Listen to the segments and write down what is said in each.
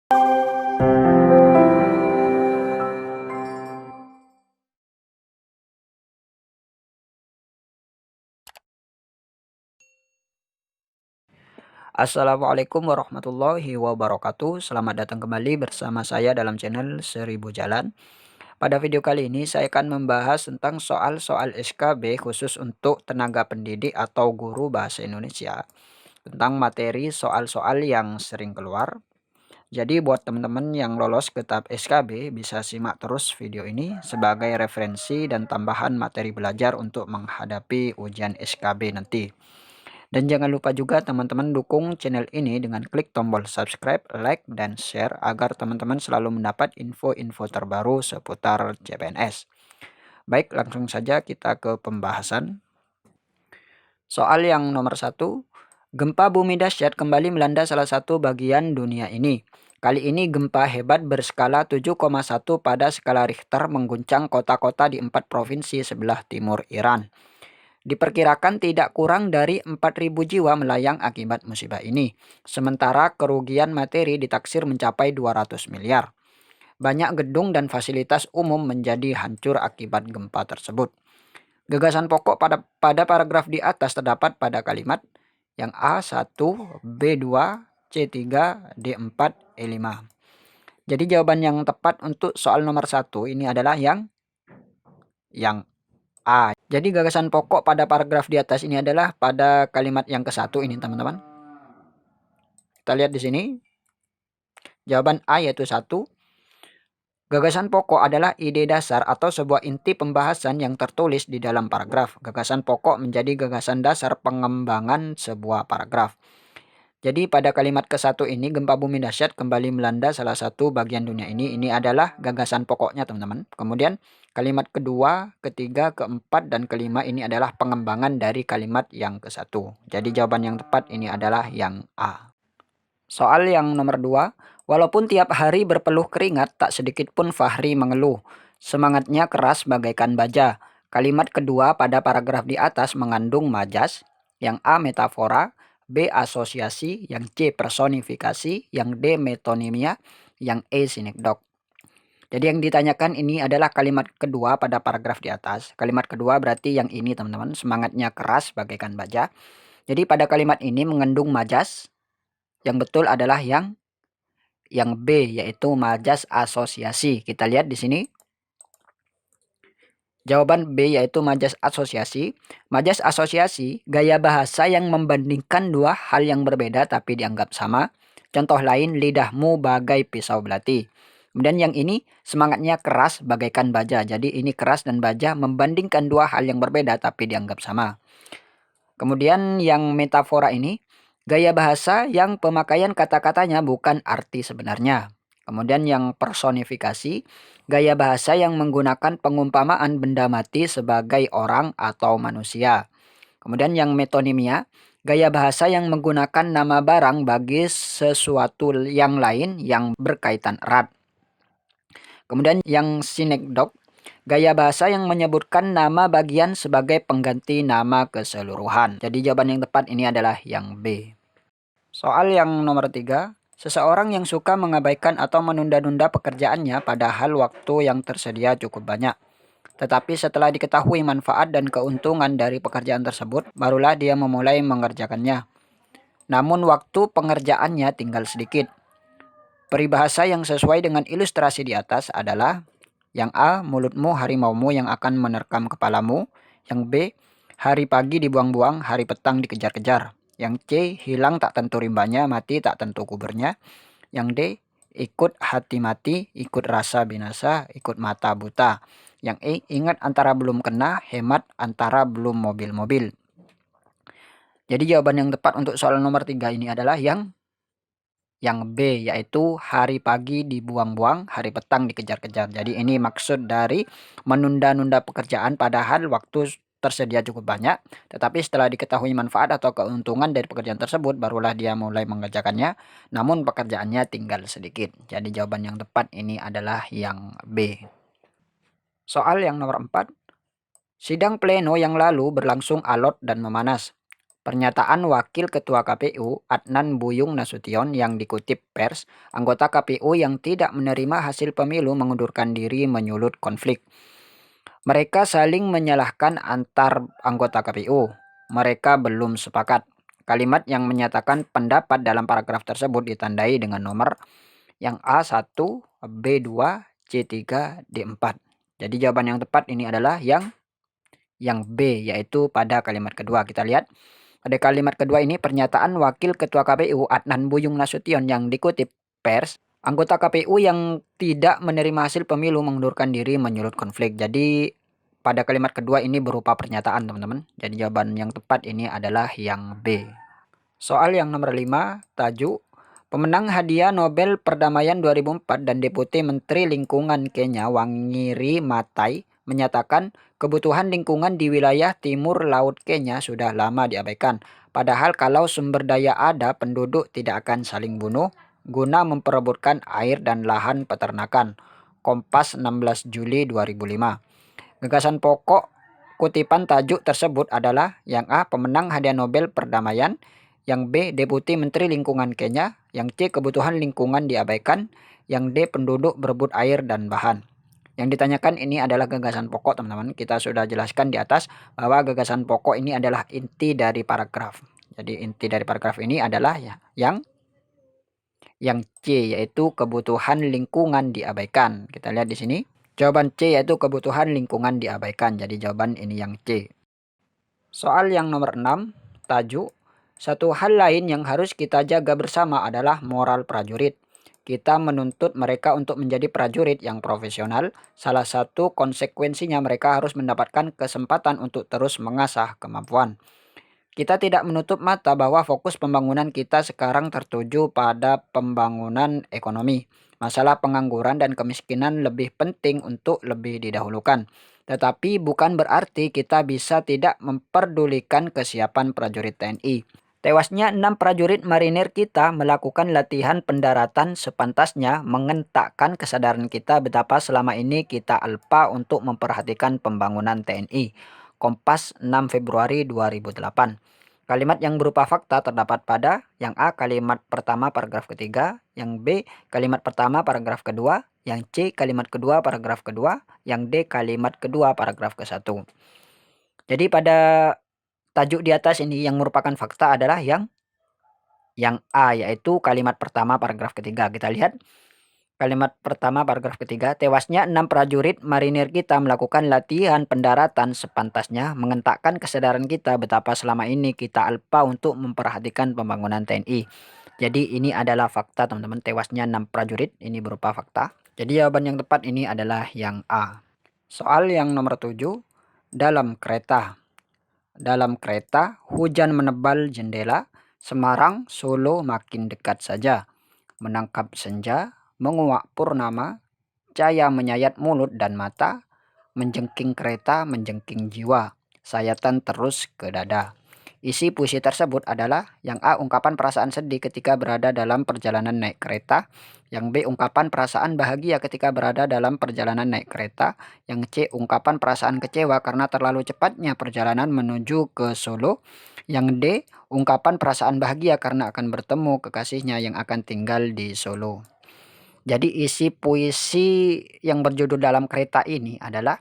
Assalamualaikum warahmatullahi wabarakatuh. Selamat datang kembali bersama saya dalam channel 1000 Jalan. Pada video kali ini saya akan membahas tentang soal-soal SKB khusus untuk tenaga pendidik atau guru bahasa Indonesia. Tentang materi soal-soal yang sering keluar. Jadi buat teman-teman yang lolos ke tahap SKB bisa simak terus video ini sebagai referensi dan tambahan materi belajar untuk menghadapi ujian SKB nanti. Dan jangan lupa juga teman-teman dukung channel ini dengan klik tombol subscribe, like, dan share agar teman-teman selalu mendapat info-info terbaru seputar CPNS. Baik, langsung saja kita ke pembahasan. Soal yang nomor 1, gempa bumi dahsyat kembali melanda salah satu bagian dunia ini. Kali ini gempa hebat berskala 7,1 pada skala Richter mengguncang kota-kota di 4 provinsi sebelah timur Iran. Diperkirakan tidak kurang dari 4.000 jiwa melayang akibat musibah ini, sementara kerugian materi ditaksir mencapai 200 miliar. Banyak gedung dan fasilitas umum menjadi hancur akibat gempa tersebut. Gagasan pokok pada paragraf di atas terdapat pada kalimat yang A1, B2, C3, D4, E5. Jadi jawaban yang tepat untuk soal nomor 1 ini adalah yang A. Jadi gagasan pokok pada paragraf di atas ini adalah pada kalimat yang ke-1 ini teman-teman. Kita lihat di sini. Jawaban A yaitu 1. Gagasan pokok adalah ide dasar atau sebuah inti pembahasan yang tertulis di dalam paragraf. Gagasan pokok menjadi gagasan dasar pengembangan sebuah paragraf. Jadi pada kalimat ke-1 ini gempa bumi dahsyat kembali melanda salah satu bagian dunia ini. Ini adalah gagasan pokoknya teman-teman. Kemudian kalimat kedua, ketiga, keempat, dan kelima ini adalah pengembangan dari kalimat yang ke-1. Jadi jawaban yang tepat ini adalah yang A. Soal yang nomor 2. Walaupun tiap hari berpeluh keringat, tak sedikit pun Fahri mengeluh. Semangatnya keras bagaikan baja. Kalimat kedua pada paragraf di atas mengandung majas. Yang A metafora, B asosiasi, yang C personifikasi, yang D metonimia, yang E sinekdok. Jadi yang ditanyakan ini adalah kalimat kedua pada paragraf di atas. Kalimat kedua berarti yang ini teman-teman, semangatnya keras bagaikan baja. Jadi pada kalimat ini mengandung majas. Yang betul adalah yang B yaitu majas asosiasi. Kita lihat di sini. Jawaban B yaitu majas asosiasi. Majas asosiasi, gaya bahasa yang membandingkan dua hal yang berbeda tapi dianggap sama. Contoh lain, lidahmu bagai pisau belati. Kemudian yang ini semangatnya keras bagaikan baja. Jadi ini keras dan baja membandingkan dua hal yang berbeda tapi dianggap sama. Kemudian yang metafora ini, gaya bahasa yang pemakaian kata-katanya bukan arti sebenarnya. Kemudian yang personifikasi, gaya bahasa yang menggunakan pengumpamaan benda mati sebagai orang atau manusia. Kemudian yang metonimia, gaya bahasa yang menggunakan nama barang bagi sesuatu yang lain yang berkaitan erat. Kemudian yang sinekdok, gaya bahasa yang menyebutkan nama bagian sebagai pengganti nama keseluruhan. Jadi jawaban yang tepat ini adalah yang B. Soal yang nomor 3. Seseorang yang suka mengabaikan atau menunda-nunda pekerjaannya padahal waktu yang tersedia cukup banyak. Tetapi setelah diketahui manfaat dan keuntungan dari pekerjaan tersebut, barulah dia memulai mengerjakannya. Namun waktu pengerjaannya tinggal sedikit. Peribahasa yang sesuai dengan ilustrasi di atas adalah yang A, mulutmu harimaumu yang akan menerkam kepalamu. Yang B, hari pagi dibuang-buang, hari petang dikejar-kejar. Yang C, hilang tak tentu rimbanya, mati tak tentu kuburnya. Yang D, ikut hati mati, ikut rasa binasa, ikut mata buta. Yang E, ingat antara belum kena, hemat antara belum mobil-mobil. Jadi jawaban yang tepat untuk soal nomor 3 ini adalah yang B, yaitu hari pagi dibuang-buang, hari petang dikejar-kejar. Jadi ini maksud dari menunda-nunda pekerjaan padahal waktu tersedia cukup banyak, tetapi setelah diketahui manfaat atau keuntungan dari pekerjaan tersebut, barulah dia mulai mengerjakannya, namun pekerjaannya tinggal sedikit. Jadi jawaban yang tepat ini adalah yang B. Soal yang nomor 4. Sidang pleno yang lalu berlangsung alot dan memanas. Pernyataan Wakil Ketua KPU Adnan Buyung Nasution yang dikutip pers, anggota KPU yang tidak menerima hasil pemilu mengundurkan diri menyulut konflik. Mereka saling menyalahkan antar anggota KPU. Mereka belum sepakat. Kalimat yang menyatakan pendapat dalam paragraf tersebut ditandai dengan nomor yang A1, B2, C3, D4. Jadi jawaban yang tepat ini adalah yang B, yaitu pada kalimat kedua. Kita lihat pada kalimat kedua ini pernyataan Wakil Ketua KPU Adnan Buyung Nasution yang dikutip pers, anggota KPU yang tidak menerima hasil pemilu mengundurkan diri menyulut konflik. Jadi pada kalimat kedua ini berupa pernyataan, teman-teman. Jadi jawaban yang tepat ini adalah yang B. Soal yang nomor 5, tajuk pemenang hadiah Nobel Perdamaian 2004 dan Deputi Menteri Lingkungan Kenya Wangari Maathai menyatakan kebutuhan lingkungan di wilayah timur laut Kenya sudah lama diabaikan. Padahal kalau sumber daya ada, penduduk tidak akan saling bunuh guna memperebutkan air dan lahan peternakan. Kompas 16 Juli 2005. Gagasan pokok kutipan tajuk tersebut adalah yang A. Pemenang hadiah Nobel Perdamaian, yang B. Deputi Menteri Lingkungan Kenya, yang C. Kebutuhan lingkungan diabaikan, yang D. Penduduk berebut air dan bahan. Yang ditanyakan ini adalah gagasan pokok, teman-teman. Kita sudah jelaskan di atas bahwa gagasan pokok ini adalah inti dari paragraf. Jadi inti dari paragraf ini adalah yang C, yaitu kebutuhan lingkungan diabaikan. Kita lihat di sini. Jawaban C yaitu kebutuhan lingkungan diabaikan. Jadi jawaban ini yang C. Soal yang nomor 6, tajuk satu hal lain yang harus kita jaga bersama adalah moral prajurit. Kita menuntut mereka untuk menjadi prajurit yang profesional. Salah satu konsekuensinya mereka harus mendapatkan kesempatan untuk terus mengasah kemampuan. Kita tidak menutup mata bahwa fokus pembangunan kita sekarang tertuju pada pembangunan ekonomi. Masalah pengangguran dan kemiskinan lebih penting untuk lebih didahulukan. Tetapi bukan berarti kita bisa tidak memperdulikan kesiapan prajurit TNI. Tewasnya 6 prajurit marinir kita melakukan latihan pendaratan sepantasnya mengentakkan kesadaran kita betapa selama ini kita alpa untuk memperhatikan pembangunan TNI. Kompas 6 Februari 2008. Kalimat yang berupa fakta terdapat pada yang A. Kalimat pertama paragraf ketiga, yang B. Kalimat pertama paragraf kedua, yang C. Kalimat kedua paragraf kedua, yang D. Kalimat kedua paragraf ke-1. Jadi pada tajuk di atas ini yang merupakan fakta adalah yang A, yaitu kalimat pertama paragraf ketiga. Kita lihat kalimat pertama paragraf ketiga, tewasnya 6 prajurit marinir kita melakukan latihan pendaratan sepantasnya mengentakkan kesadaran kita betapa selama ini kita alpa untuk memperhatikan pembangunan TNI. Jadi ini adalah fakta, teman-teman. Tewasnya 6 prajurit ini berupa fakta. Jadi jawaban yang tepat ini adalah yang A. Soal yang nomor 7, dalam kereta. Dalam kereta, hujan menebal jendela, Semarang, Solo makin dekat saja. Menangkap senja, menguak purnama, cahaya menyayat mulut dan mata, menjengking kereta, menjengking jiwa, sayatan terus ke dada. Isi puisi tersebut adalah yang A. Ungkapan perasaan sedih ketika berada dalam perjalanan naik kereta, yang B. Ungkapan perasaan bahagia ketika berada dalam perjalanan naik kereta, yang C. Ungkapan perasaan kecewa karena terlalu cepatnya perjalanan menuju ke Solo, yang D. Ungkapan perasaan bahagia karena akan bertemu kekasihnya yang akan tinggal di Solo. Jadi isi puisi yang berjudul dalam kereta ini adalah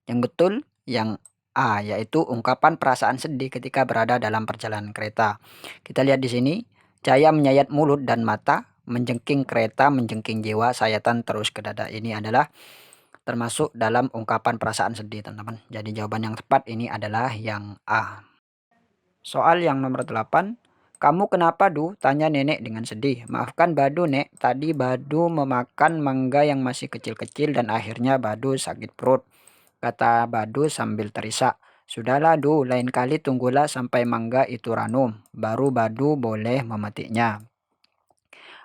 yang betul yang A, yaitu ungkapan perasaan sedih ketika berada dalam perjalanan kereta. Kita lihat di sini, cahaya menyayat mulut dan mata, menjengking kereta, menjengking jiwa, sayatan terus ke dada. Ini adalah termasuk dalam ungkapan perasaan sedih, teman-teman. Jadi jawaban yang tepat ini adalah yang A. Soal yang nomor 8, kamu kenapa Du? Tanya nenek dengan sedih. Maafkan Badu nek, tadi Badu memakan mangga yang masih kecil-kecil dan akhirnya Badu sakit perut. Kata Badu sambil terisak. Sudahlah Du, lain kali tunggulah sampai mangga itu ranum, baru Badu boleh memetiknya.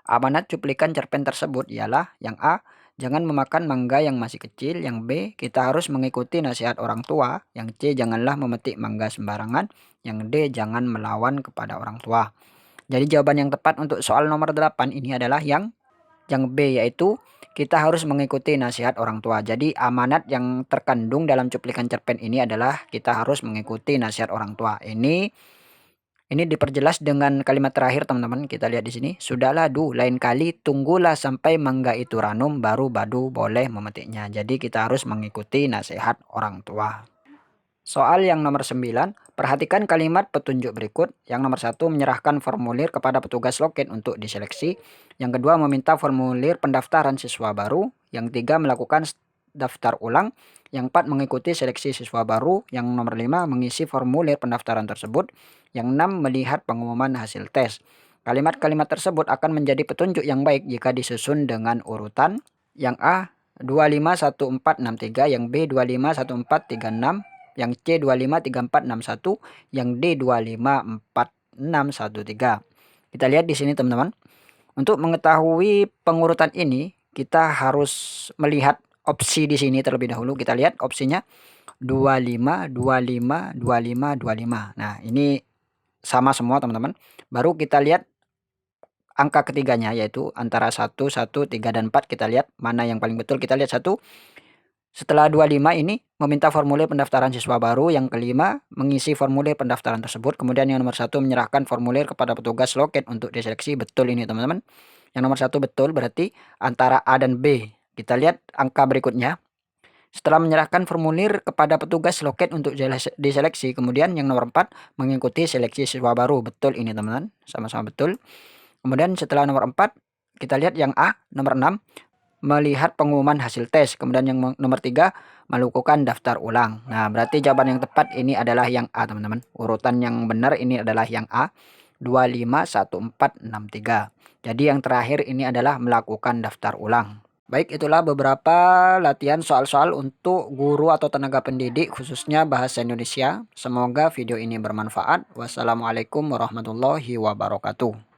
Amanat cuplikan cerpen tersebut ialah yang A. Jangan memakan mangga yang masih kecil. Yang B. Kita harus mengikuti nasihat orang tua. Yang C. Janganlah memetik mangga sembarangan. Yang D. Jangan melawan kepada orang tua. Jadi jawaban yang tepat untuk soal nomor 8 ini adalah yang B, yaitu kita harus mengikuti nasihat orang tua. Jadi amanat yang terkandung dalam cuplikan cerpen ini adalah kita harus mengikuti nasihat orang tua. Ini diperjelas dengan kalimat terakhir teman-teman. Kita lihat di sini. Sudahlah Du, lain kali tunggulah sampai mangga itu ranum baru Badu boleh memetiknya. Jadi kita harus mengikuti nasihat orang tua. Soal yang nomor 9, perhatikan kalimat petunjuk berikut. Yang nomor 1, menyerahkan formulir kepada petugas loket untuk diseleksi. Yang kedua, meminta formulir pendaftaran siswa baru. Yang 3, melakukan daftar ulang. Yang 4, mengikuti seleksi siswa baru. Yang nomor 5, mengisi formulir pendaftaran tersebut. Yang 6, melihat pengumuman hasil tes. Kalimat-kalimat tersebut akan menjadi petunjuk yang baik jika disusun dengan urutan. Yang A, 251463, yang B 251436, yang C 253461, yang D 254613. Kita lihat di sini teman-teman. Untuk mengetahui pengurutan ini, kita harus melihat opsi di sini terlebih dahulu. Kita lihat opsinya 25, 25, 25, 25. Nah, ini sama semua teman-teman. Baru kita lihat angka ketiganya, yaitu antara 1, 1, 3, dan 4. Kita lihat mana yang paling betul. Kita lihat 1. Setelah 25 ini meminta formulir pendaftaran siswa baru. Yang kelima, mengisi formulir pendaftaran tersebut. Kemudian yang nomor 1, menyerahkan formulir kepada petugas loket untuk diseleksi. Betul ini teman-teman. Yang nomor 1 betul, berarti antara A dan B. Kita lihat angka berikutnya. Setelah menyerahkan formulir kepada petugas loket untuk diseleksi. Kemudian yang nomor 4, mengikuti seleksi siswa baru. Betul ini teman-teman. Sama-sama betul. Kemudian setelah nomor 4, kita lihat yang A, nomor 6. Melihat pengumuman hasil tes. Kemudian yang nomor 3, melakukan daftar ulang. Nah, berarti jawaban yang tepat ini adalah yang A teman-teman. Urutan yang benar ini adalah yang A, 251463. Jadi yang terakhir ini adalah melakukan daftar ulang. Baik, itulah beberapa latihan soal-soal untuk guru atau tenaga pendidik khususnya bahasa Indonesia. Semoga video ini bermanfaat. Wassalamualaikum warahmatullahi wabarakatuh.